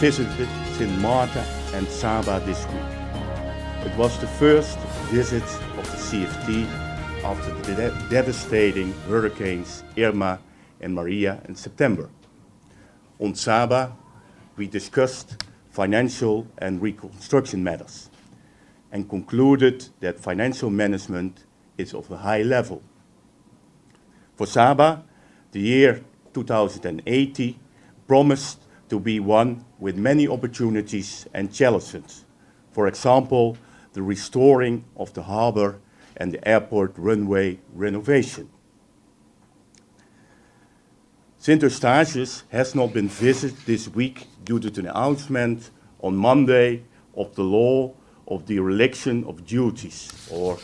visited Sint Maarten and Saba this week. It was the first visit of the CFT after the devastating hurricanes Irma and Maria in September. On Saba, we discussed financial and reconstruction matters and concluded that financial management is of a high level. For Saba, the year 2080 promised to be one with many opportunities and challenges. For example, the restoring of the harbor and the airport runway renovation. Sint Eustatius has not been visited this week due to the announcement on Monday of the law of the dereliction of duties, or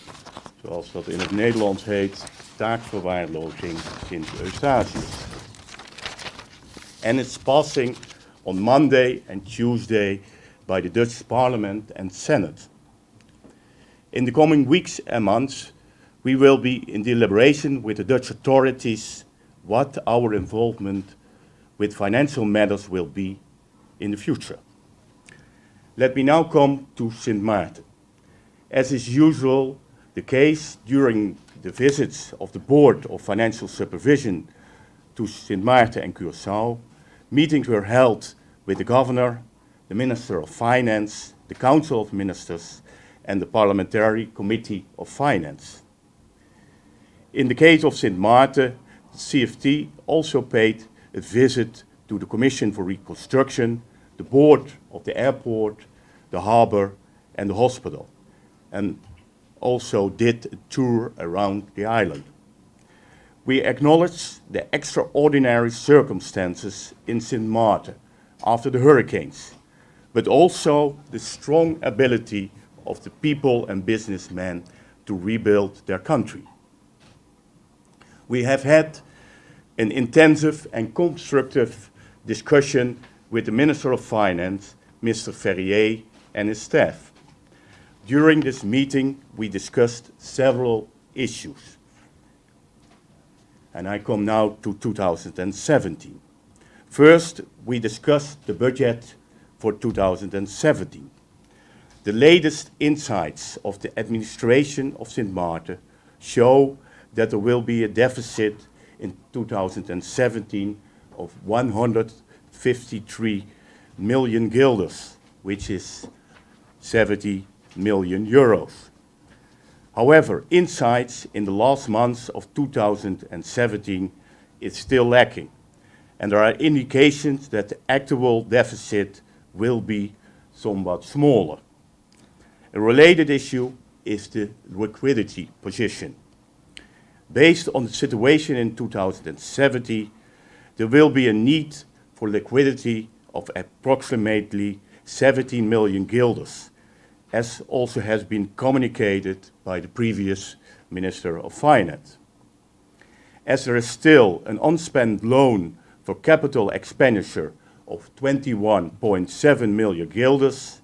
zoals dat in het Nederlands heet, taakverwaarlozing Sint Eustatius. And its passing on Monday and Tuesday by the Dutch Parliament and Senate. In the coming weeks and months, we will be in deliberation with the Dutch authorities what our involvement with financial matters will be in the future. Let me now come to Sint Maarten. As is usual the case during the visits of the Board of Financial Supervision to Sint Maarten and Curaçao, meetings were held with the Governor, the Minister of Finance, the Council of Ministers, and the Parliamentary Committee of Finance. In the case of Sint Maarten, the CFT also paid a visit to the Commission for Reconstruction, the board of the airport, the harbor, and the hospital, and also did a tour around the island. We acknowledge the extraordinary circumstances in Sint Maarten after the hurricanes, but also the strong ability of the people and businessmen to rebuild their country. We have had an intensive and constructive discussion with the Minister of Finance, Mr. Ferrier, and his staff. During this meeting, we discussed several issues. And I come now to 2017. First, we discussed the budget for 2017. The latest insights of the administration of Sint Maarten show that there will be a deficit in 2017 of 153 million guilders, which is 70 million euros. However, insights in the last months of 2017 is still lacking, and there are indications that the actual deficit will be somewhat smaller. A related issue is the liquidity position. Based on the situation in 2070, there will be a need for liquidity of approximately 17 million guilders, as also has been communicated by the previous Minister of Finance. As there is still an unspent loan for capital expenditure of 21.7 million guilders,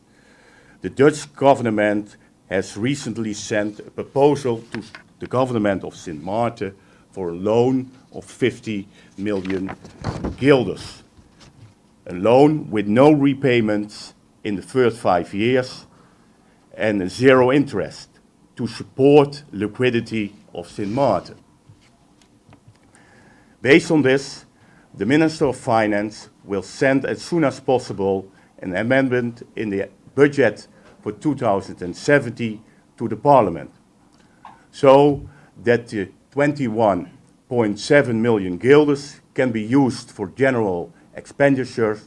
the Dutch government has recently sent a proposal to the government of Sint Maarten for a loan of 50 million guilders. A loan with no repayments in the first 5 years and zero interest to support liquidity of Sint Maarten. Based on this, the Minister of Finance will send as soon as possible an amendment in the budget for 2070 to the Parliament, so that the 21.7 million guilders can be used for general expenditures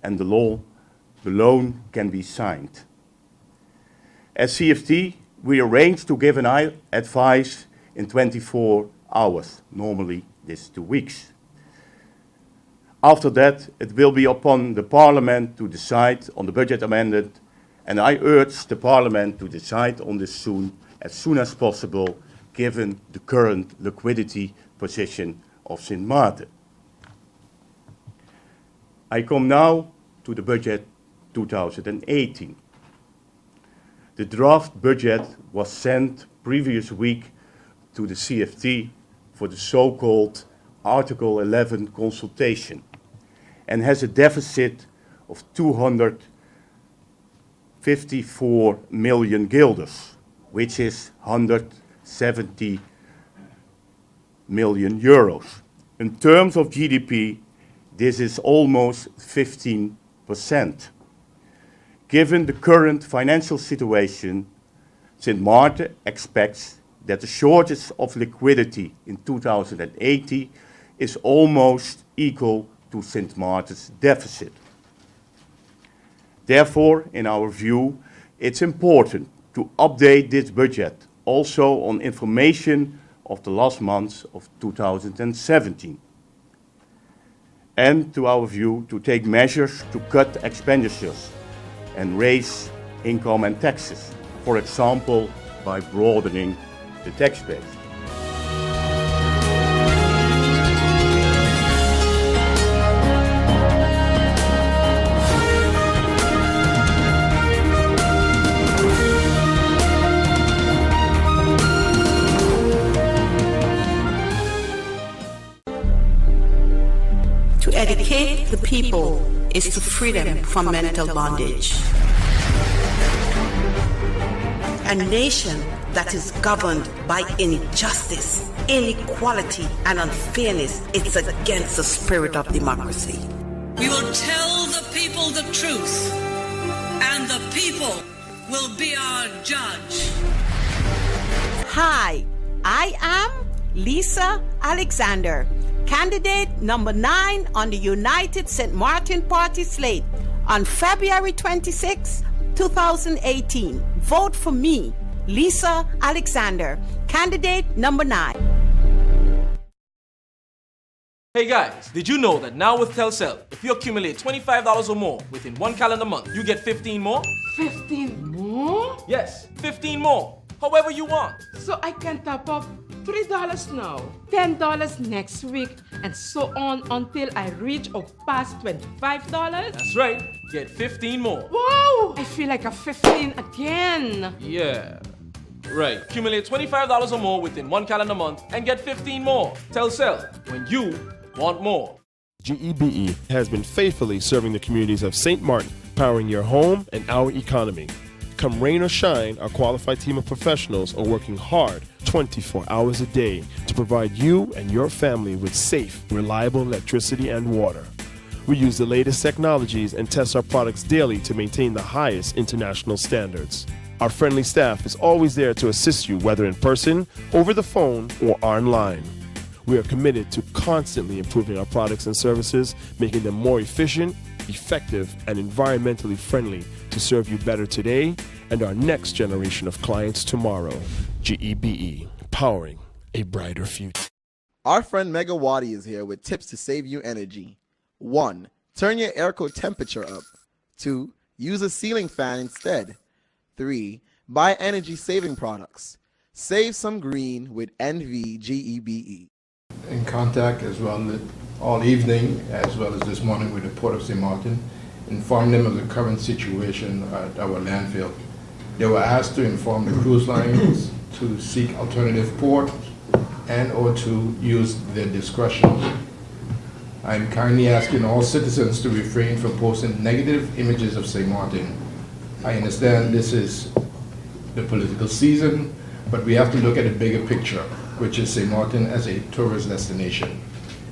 and the loan can be signed. As CFT, we arrange to give an advice in 24 hours, normally this 2 weeks. After that, it will be upon the Parliament to decide on the budget amendment, and I urge the Parliament to decide on this as soon as possible, given the current liquidity position of Sint Maarten. I come now to the budget 2018. The draft budget was sent previous week to the CFT for the so-called Article 11 consultation and has a deficit of 254 million guilders, which is 170 million euros. In terms of GDP, this is almost 15%. Given the current financial situation, St. Maarten expects that the shortage of liquidity in 2080 is almost equal to St. Maarten's deficit. Therefore, in our view, it's important to update this budget also on information of the last months of 2017. And to our view, to take measures to cut expenditures and raise income and taxes, for example, by broadening the tax base. To educate the people is to free them from mental bondage. A nation that is governed by injustice, inequality, and unfairness, it's against the spirit of democracy. We will tell the people the truth, and the people will be our judge. Hi, I am Lisa Alexander, candidate number 9 on the United St. Maarten Party slate on February 26, 2018. Vote for me, Lisa Alexander, candidate number 9. Hey guys, did you know that now with Telcel, if you accumulate $25 or more within 1 calendar month, you get 15 more? 15 more? Yes, 15 more. However you want. So I can top up $3 now, $10 next week, and so on until I reach or pass $25? That's right. Get 15 more. Wow! I feel like a 15 again. Yeah. Right. Accumulate $25 or more within 1 calendar month and get 15 more. Telcel, when you want more. GEBE has been faithfully serving the communities of St. Maarten, powering your home and our economy. Come rain or shine, our qualified team of professionals are working hard 24 hours a day to provide you and your family with safe, reliable electricity and water. We use the latest technologies and test our products daily to maintain the highest international standards. Our friendly staff is always there to assist you, whether in person, over the phone, or online. We are committed to constantly improving our products and services, making them more efficient, effective, and environmentally friendly to serve you better today and our next generation of clients tomorrow. GEBE, powering a brighter future. Our friend Megawati is here with tips to save you energy. 1. Turn your airco temperature up. 2. Use a ceiling fan instead. 3. Buy energy-saving products. Save some green with NVGEBE. In contact as well all evening, as well as this morning, with the Port of St. Maarten, inform them of the current situation at our landfill. They were asked to inform the cruise lines to seek alternative ports and or to use their discretion. I'm kindly asking all citizens to refrain from posting negative images of St. Maarten. I understand this is the political season, but we have to look at the bigger picture, which is St. Maarten as a tourist destination.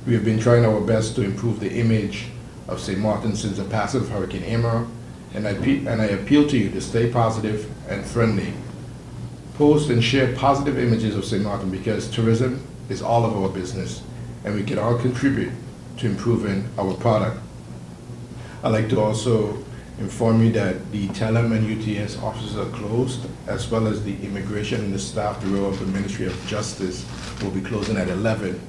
We have been trying our best to improve the image of St. Maarten since the passing of Hurricane Irma, and I appeal to you to stay positive and friendly. Post and share positive images of St. Maarten, because tourism is all of our business, and we can all contribute to improving our product. I'd like to also inform you that the TELEM and UTS offices are closed, as well as the Immigration and the Staff Bureau of the Ministry of Justice will be closing at 11.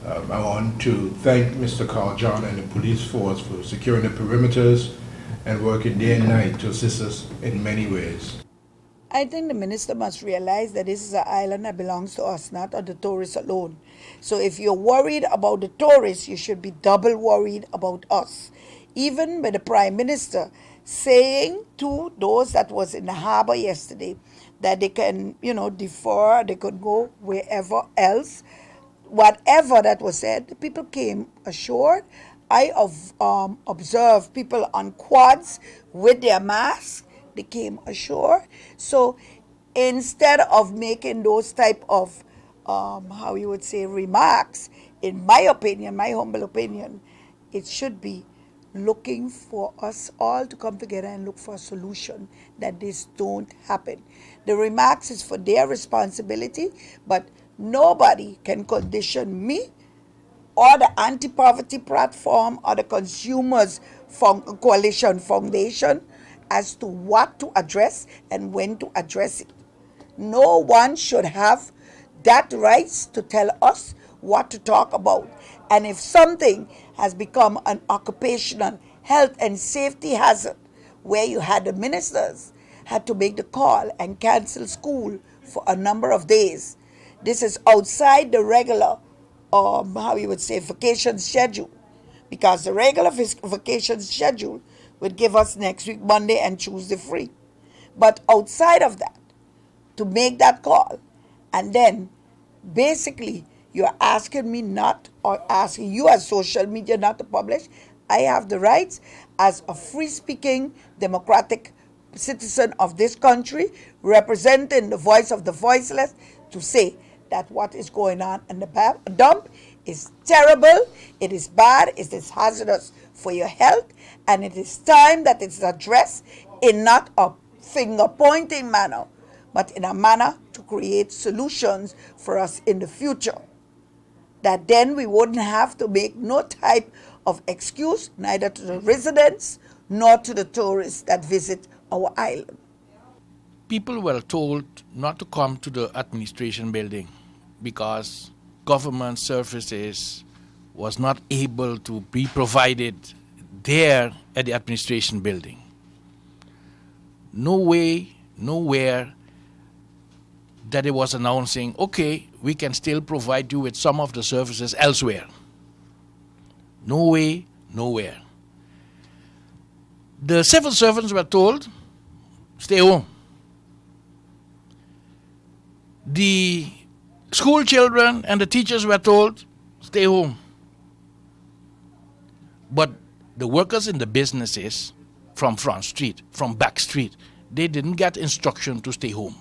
I want to thank Mr. Carl John and the police force for securing the perimeters and working day and night to assist us in many ways. I think the minister must realize that this is an island that belongs to us, not the tourists alone. So if you're worried about the tourists, you should be double worried about us. Even with the Prime Minister saying to those that was in the harbor yesterday that they can, defer, they could go wherever else. Whatever that was said, the people came ashore I have observed people on quads with their masks. They came ashore. So instead of making those type of, how you would say, remarks, in my opinion, my humble opinion, it should be looking for us all to come together and look for a solution that this don't happen. The remarks is for their responsibility, but nobody can condition me or the anti-poverty platform or the consumers coalition foundation as to what to address and when to address it. No one should have that rights to tell us what to talk about. And if something has become an occupational health and safety hazard, where you had the ministers had to make the call and cancel school for a number of days, this is outside the regular, how you would say, vacation schedule. Because the regular vacation schedule would give us next week, Monday and Tuesday free. But outside of that, to make that call, and then basically you're asking me not, or asking you as social media not to publish. I have the rights as a free-speaking, democratic citizen of this country, representing the voice of the voiceless, to say that what is going on in the dump is terrible, it is bad, it is hazardous for your health, and it is time that it's addressed in not a finger-pointing manner, but in a manner to create solutions for us in the future. That then we wouldn't have to make no type of excuse, neither to the residents nor to the tourists that visit our island. People were told not to come to the administration building because government services was not able to be provided there at the administration building. No way, nowhere that it was announcing, okay, we can still provide you with some of the services elsewhere. No way, nowhere. The civil servants were told, stay home. The school children and the teachers were told, stay home. But the workers in the businesses from Front Street, from Back Street, they didn't get instruction to stay home.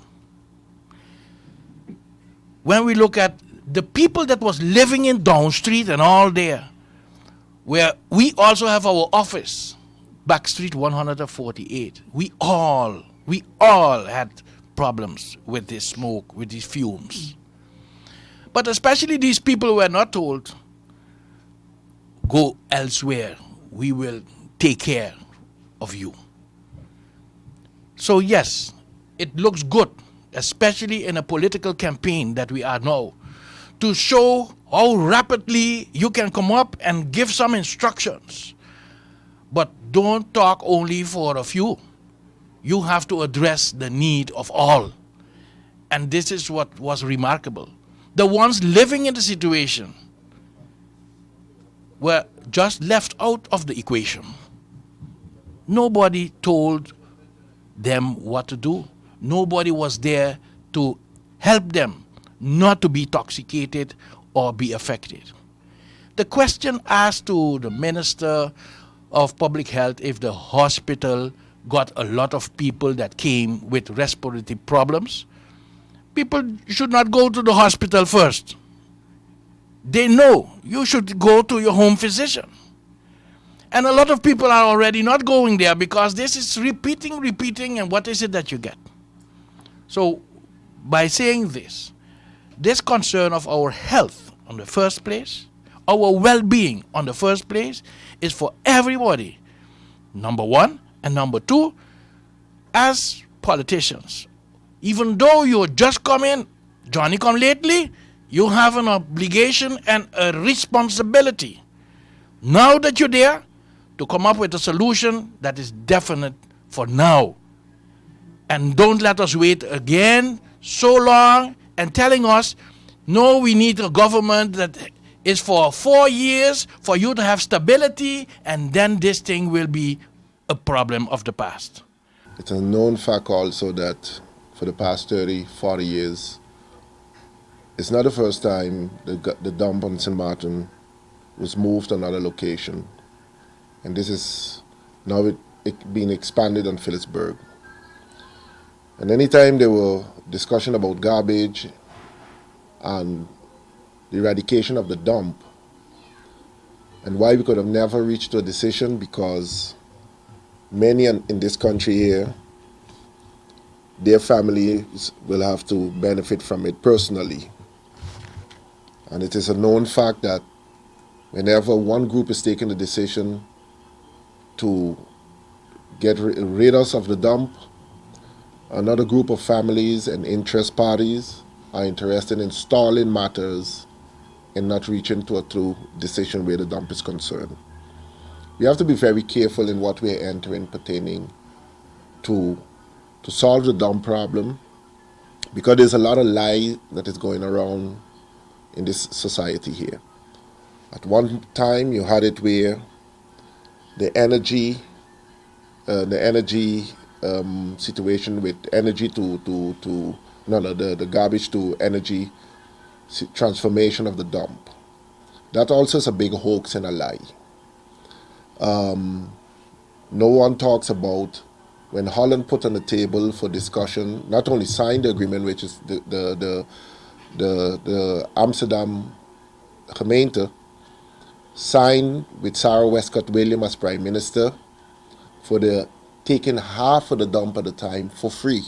When we look at the people that was living in Down Street and all there, where we also have our office, Back Street 148, we all had problems with this smoke, with these fumes. But especially these people were not told, go elsewhere, we will take care of you. So yes, it looks good, especially in a political campaign that we are now, to show how rapidly you can come up and give some instructions. But don't talk only for a few. You have to address the need of all. And this is what was remarkable. The ones living in the situation were just left out of the equation. Nobody told them what to do. Nobody was there to help them not to be intoxicated or be affected. The question asked to the Minister of Public Health if the hospital got a lot of people that came with respiratory problems. People should not go to the hospital first. They know you should go to your home physician. And a lot of people are already not going there because this is repeating, and what is it that you get? So by saying this concern of our health on the first place, our well-being on the first place, is for everybody, number one. And number two, as politicians, even though you just come in, Johnny come lately, you have an obligation and a responsibility, now that you're there, to come up with a solution that is definite for now. And don't let us wait again so long and telling us, no, we need a government that is for 4 years for you to have stability, and then this thing will be a problem of the past. It's a known fact also that for the past 30, 40 years, it's not the first time the dump on St. Martin was moved to another location. and this is now it being expanded on Phillipsburg. And anytime there were discussion about garbage and the eradication of the dump, and why we could have never reached a decision, because many in this country here, their families will have to benefit from it personally. And it is a known fact that whenever one group is taking the decision to get rid of the dump, another group of families and interest parties are interested in stalling matters and not reaching to a true decision where the dump is concerned. We have to be very careful in what we are entering pertaining to solve the dump problem, because there's a lot of lie that is going around in this society here. At one time you had it where the energy situation with energy the garbage to energy transformation of the dump. That also is a big hoax and a lie. No one talks about when Holland put on the table for discussion, not only signed the agreement, which is the Amsterdam gemeente, signed with Sarah Westcott Williams as Prime Minister for the taking half of the dump at the time for free.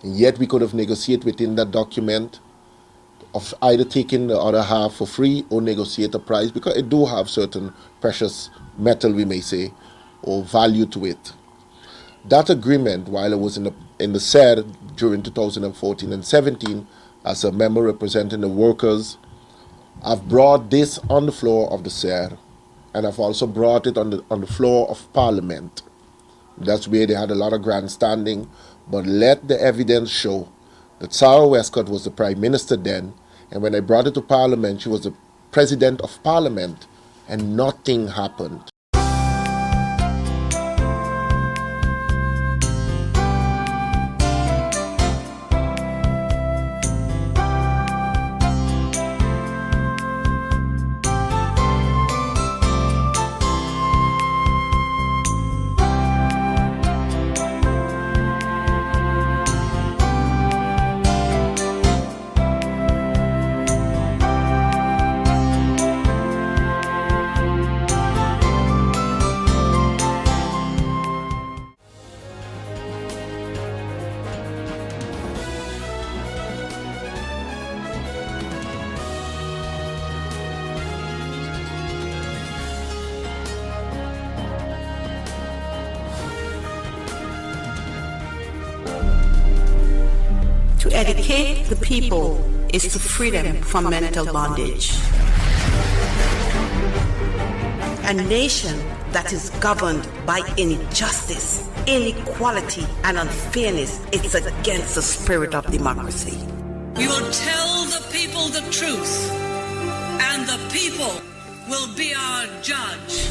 And yet we could have negotiated within that document of either taking the other half for free or negotiate a price, because it do have certain precious metal, we may say, or value to it. That agreement, while I was in the SER during 2014 and 17 as a member representing the workers, I've brought this on the floor of the SER, and I've also brought it on the floor of Parliament. That's where they had a lot of grandstanding, but let the evidence show that Sarah Westcott was the Prime Minister then, and when I brought it to Parliament, she was the President of Parliament, and nothing happened. To educate the people is to free them from mental bondage. A nation that is governed by injustice, inequality, and unfairness, it's against the spirit of democracy. We will tell the people the truth, and the people will be our judge.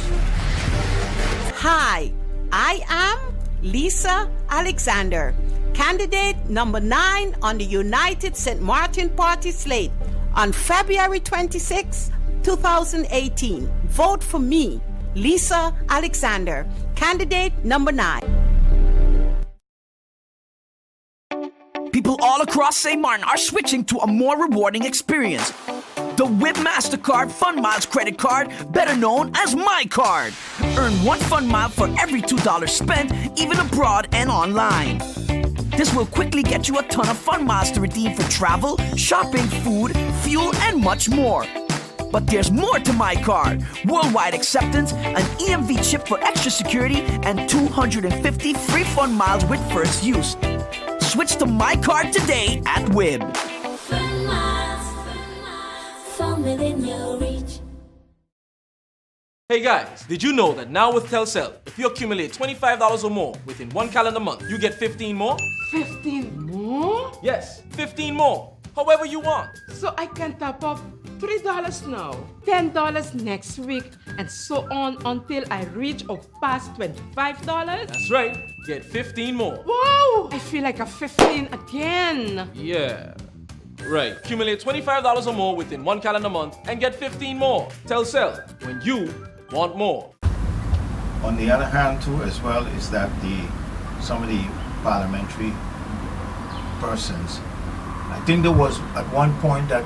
Hi, I am Lisa Alexander, candidate number 9 on the United St. Martin Party slate on February 26, 2018. Vote for me, Lisa Alexander, candidate number 9. People all across St. Martin are switching to a more rewarding experience. The WIB MasterCard Fun Miles credit card, better known as My Card. Earn 1 fun mile for every $2 spent, even abroad and online. This will quickly get you a ton of fun miles to redeem for travel, shopping, food, fuel, and much more. But there's more to My Card. Worldwide acceptance, an EMV chip for extra security, and 250 free fun miles with first use. Switch to My Card today at WIB. Fun miles, fun within your reach. Hey guys, did you know that now with Telcel, if you accumulate $25 or more within 1 calendar month, you get 15 more? 15 more? Yes, 15 more. However you want. So I can top up $3 now, $10 next week, and so on until I reach or pass $25? That's right. Get 15 more. Wow! I feel like a 15 again. Yeah. Right. Accumulate $25 or more within 1 calendar month and get 15 more. Telcel, when you want more. On the other hand, too, as well, is that some of the parliamentary persons, I think there was at one point that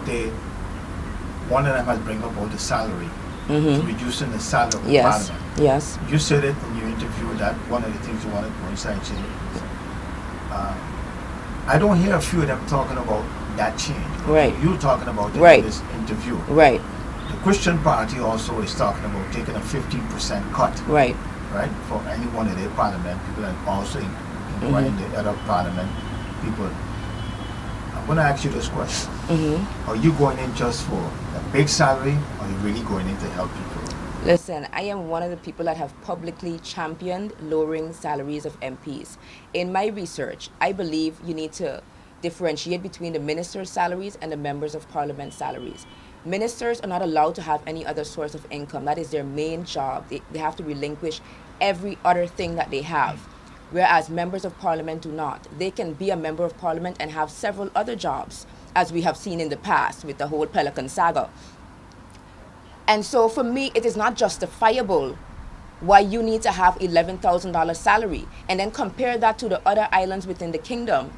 one of them has bring up about the salary, reducing the salary of the parliament. Yes. You said it in your interview that one of the things you wanted to go inside and say, I don't hear a few of them talking about that change. Right. You're talking about it in this interview. Right. The Christian Party also is talking about taking a 15% cut. Right. Right, for any one of their parliament people, and also in the other parliament people. I'm going to ask you this question. Are you going in just for a big salary, or are you really going in to help people? Listen, I am one of the people that have publicly championed lowering salaries of MPs. In my research, I believe you need to differentiate between the ministers' salaries and the members of parliament salaries. Ministers are not allowed to have any other source of income. That is their main job. They have to relinquish every other thing that they have, whereas members of parliament do not. They can be a member of parliament and have several other jobs, as we have seen in the past with the whole Pelican saga. And so for me, it is not justifiable why you need to have $11,000 salary and then compare that to the other islands within the kingdom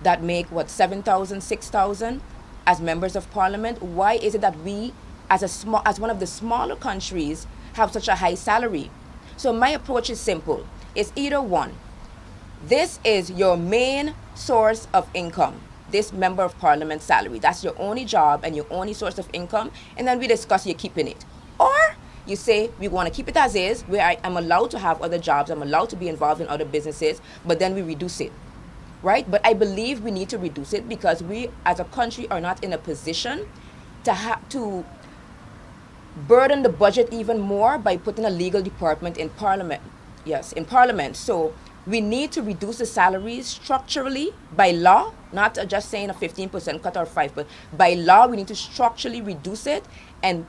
that make, what, $7,000, $6,000 as members of parliament. Why is it that we, as one of the smaller countries, have such a high salary? So my approach is simple. It's either one. This is your main source of income, this member of parliament salary. That's your only job and your only source of income, and then we discuss you keeping it. Or you say, we want to keep it as is, where I'm allowed to have other jobs, I'm allowed to be involved in other businesses, but then we reduce it, right? But I believe we need to reduce it because we as a country are not in a position to burden the budget even more by putting a legal department in parliament. Yes, in parliament. So we need to reduce the salaries structurally by law, not just saying a 15% cut or 5%, but by law we need to structurally reduce it and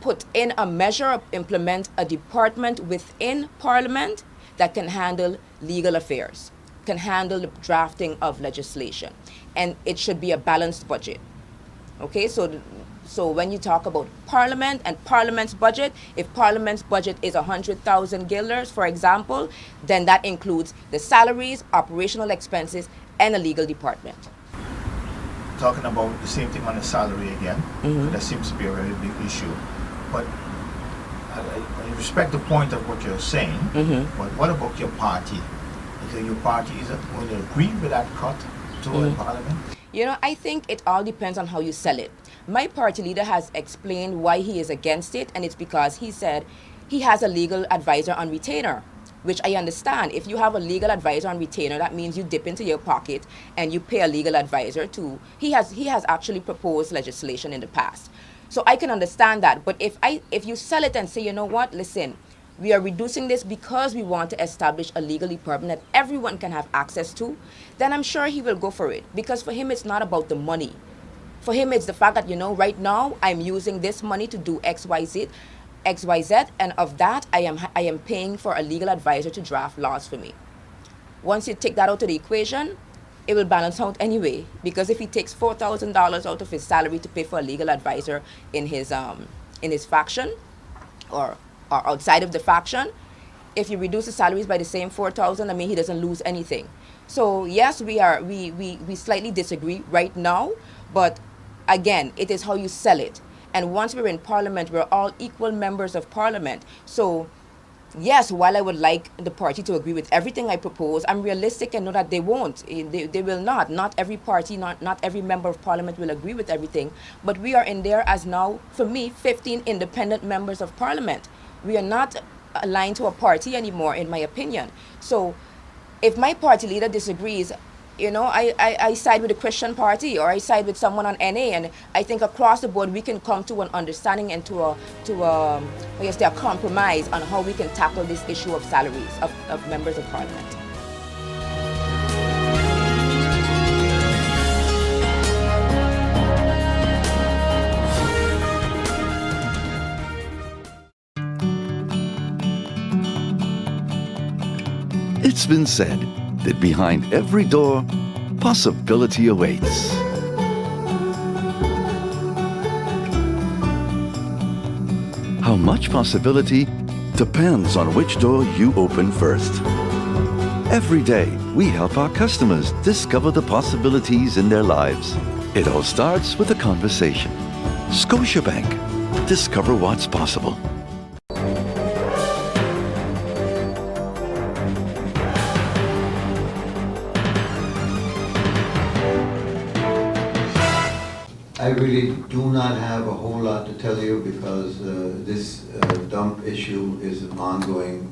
put in a measure, implement a department within parliament that can handle legal affairs, can handle the drafting of legislation, and it should be a balanced budget. Okay, so when you talk about parliament and parliament's budget, if parliament's budget is 100,000 guilders, for example, then that includes the salaries, operational expenses, and a legal department. Talking about the same thing on the salary again, that seems to be a very big issue. But I respect the point of what you're saying, but what about your party? Is your party going to agree with that cut to parliament? You know, I think it all depends on how you sell it. My party leader has explained why he is against it, and it's because he said he has a legal advisor on retainer, which I understand. If you have a legal advisor on retainer, that means you dip into your pocket and you pay a legal advisor to. He has actually proposed legislation in the past, so I can understand that. But if you sell it and say, you know what, listen, we are reducing this because we want to establish a legal department that everyone can have access to, then I'm sure he will go for it. Because for him, it's not about the money. For him, it's the fact that, you know, right now I'm using this money to do XYZ, and of that I am paying for a legal advisor to draft laws for me. Once you take that out of the equation, it will balance out anyway. Because if he takes $4,000 out of his salary to pay for a legal advisor in his faction, or outside of the faction, if you reduce the salaries by the same 4,000, I mean, he doesn't lose anything. So yes, we slightly disagree right now, but again, it is how you sell it. And once we're in parliament, we're all equal members of parliament. So yes, while I would like the party to agree with everything I propose, I'm realistic and know that they won't. They will not. Not every party, not every member of parliament will agree with everything. But we are in there as now, for me, 15 independent members of parliament. We are not aligned to a party anymore, in my opinion. So if my party leader disagrees, you know, I side with the Christian party, or I side with someone on NA, and I think across the board we can come to an understanding and to a compromise on how we can tackle this issue of salaries of members of parliament. It's been said that behind every door, possibility awaits. How much possibility depends on which door you open first. Every day, we help our customers discover the possibilities in their lives. It all starts with a conversation. Scotiabank. Discover what's possible. I really do not have a whole lot to tell you because this dump issue is an ongoing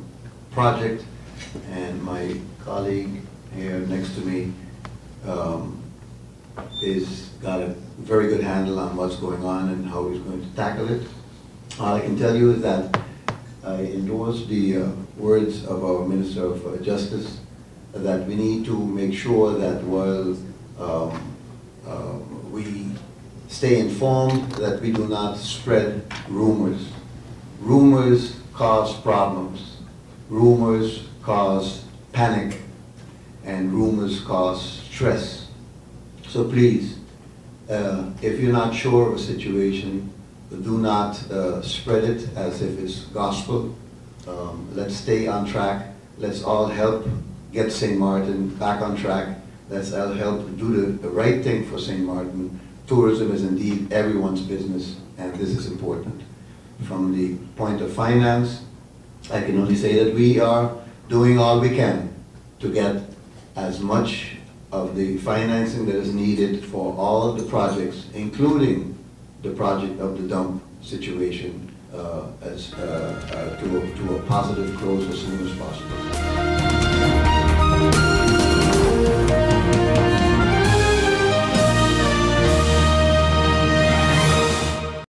project, and my colleague here next to me is got a very good handle on what's going on and how he's going to tackle it. All I can tell you is that I endorse the words of our Minister of Justice that we need to make sure that while we stay informed, that we do not spread rumors. Rumors cause problems. Rumors cause panic, and rumors cause stress. So please, if you're not sure of a situation, do not spread it as if it's gospel. Let's stay on track. Let's all help get St. Martin back on track. Let's all help do the right thing for St. Martin. Tourism is indeed everyone's business, and this is important. From the point of finance, I can only say that we are doing all we can to get as much of the financing that is needed for all of the projects, including the project of the dump situation, to a positive close as soon as possible.